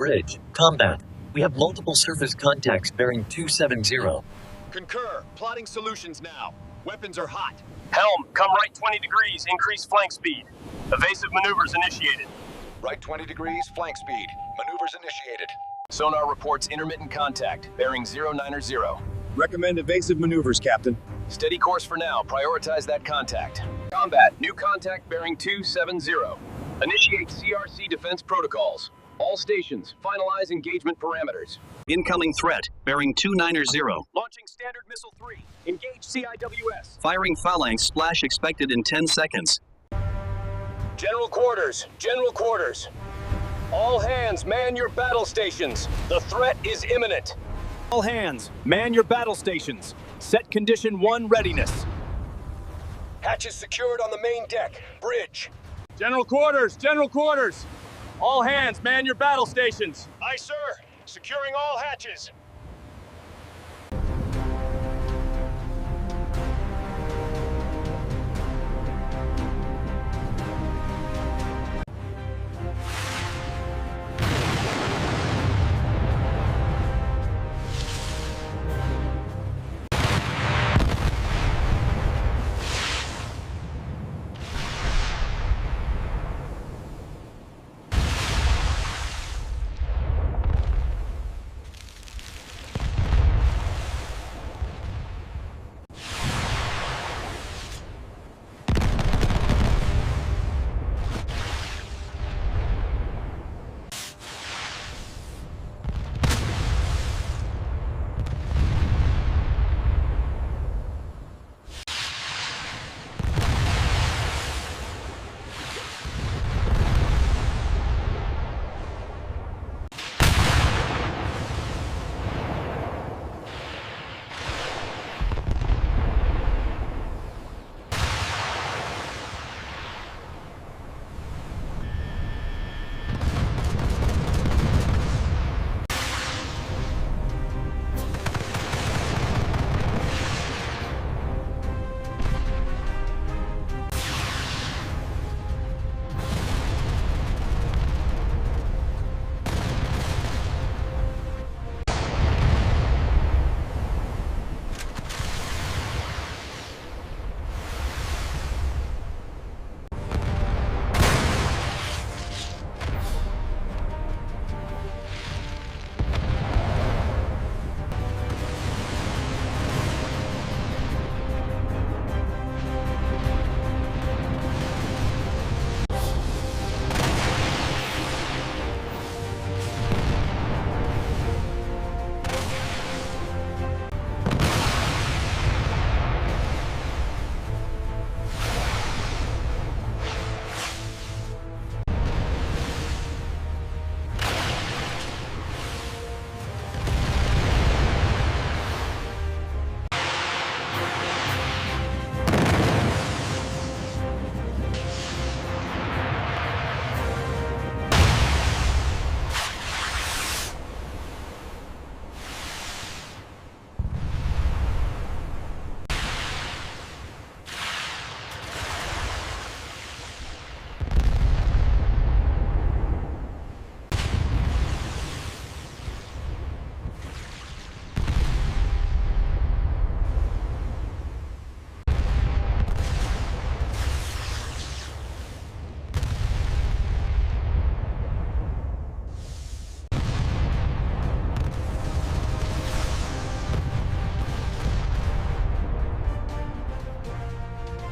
bridge. Combat. We have multiple surface contacts bearing 270. Concur. Plotting solutions now. Weapons are hot. Helm, come right 20 degrees, increase flank speed. Evasive maneuvers initiated. Right 20 degrees, flank speed. Maneuvers initiated. Sonar reports intermittent contact, bearing 090. Recommend evasive maneuvers, Captain. Steady course for now, prioritize that contact. Combat, new contact bearing 270. Initiate CRC defense protocols. All stations, finalize engagement parameters. Incoming threat, bearing 290. Launching Standard Missile 3. Engage CIWS. Firing phalanx splash expected in 10 seconds. General quarters. General quarters. All hands, man your battle stations. The threat is imminent. All hands, man your battle stations. Set condition 1 readiness. Hatches secured on the main deck. Bridge. General quarters. General quarters. All hands, man your battle stations. Aye, sir. Securing all hatches.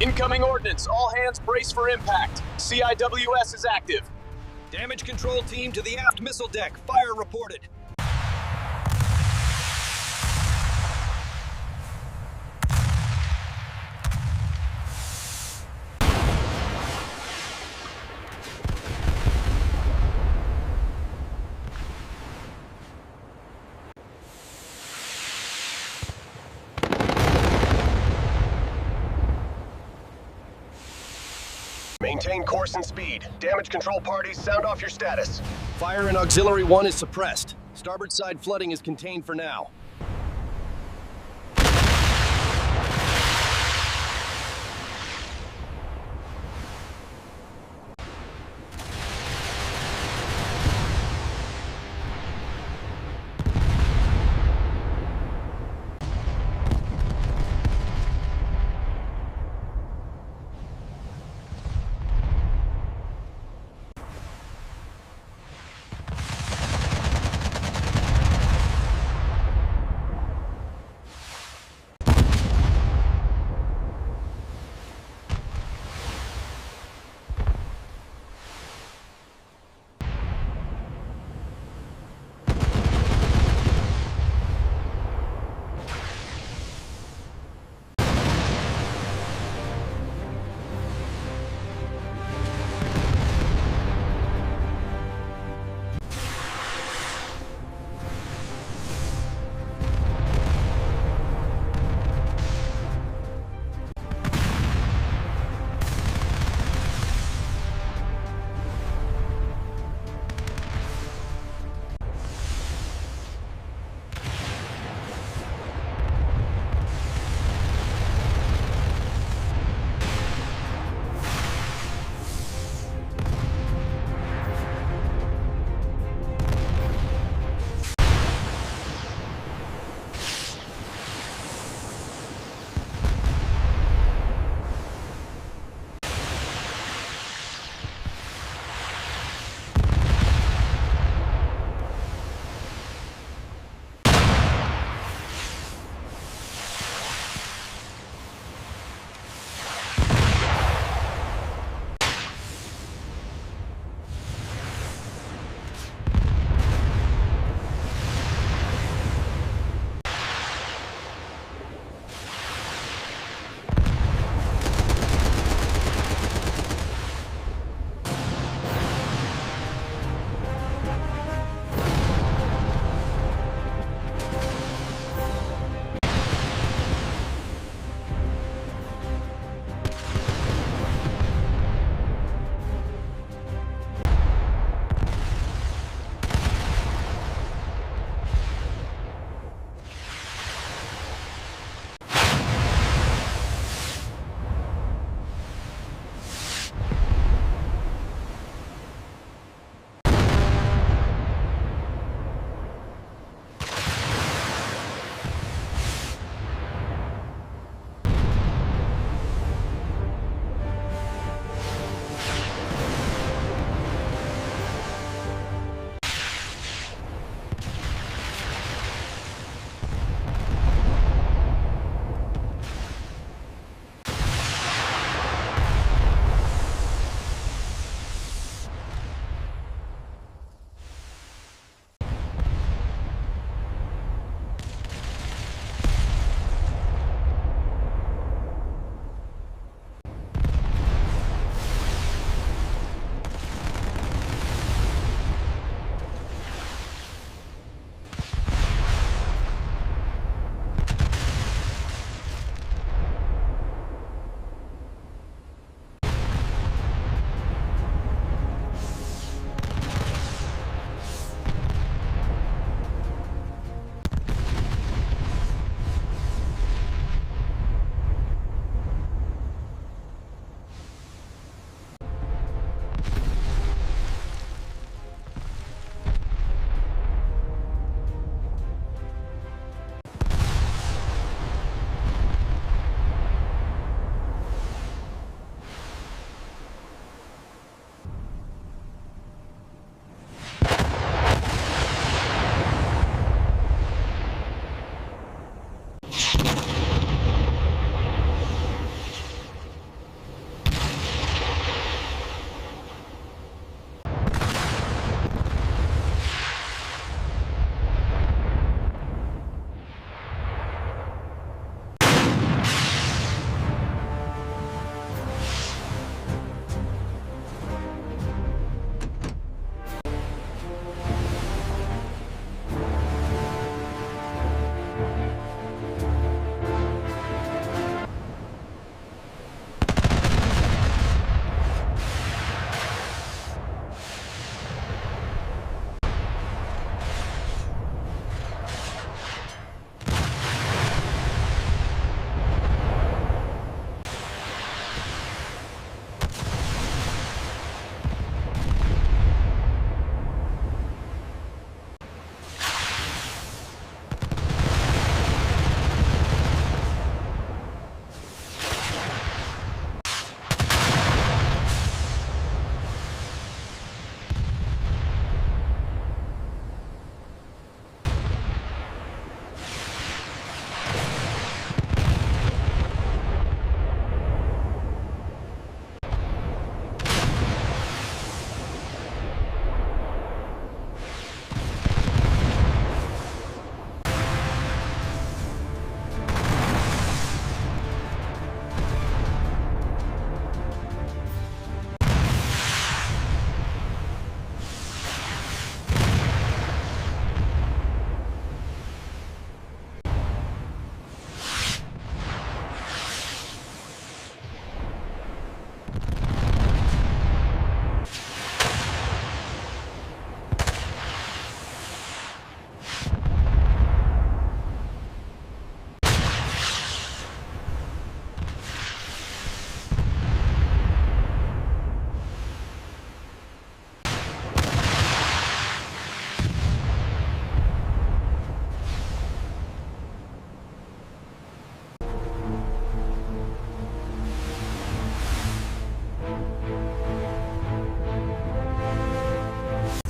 Incoming ordnance. All hands brace for impact. CIWS is active. Damage control team to the aft missile deck. Fire reported. Maintain course and speed. Damage control parties, sound off your status. Fire in Auxiliary 1 is suppressed. Starboard side flooding is contained for now.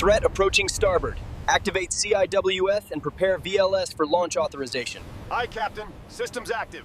threat approaching starboard. Activate CIWF and prepare VLS for launch authorization. Aye, Captain. Systems active.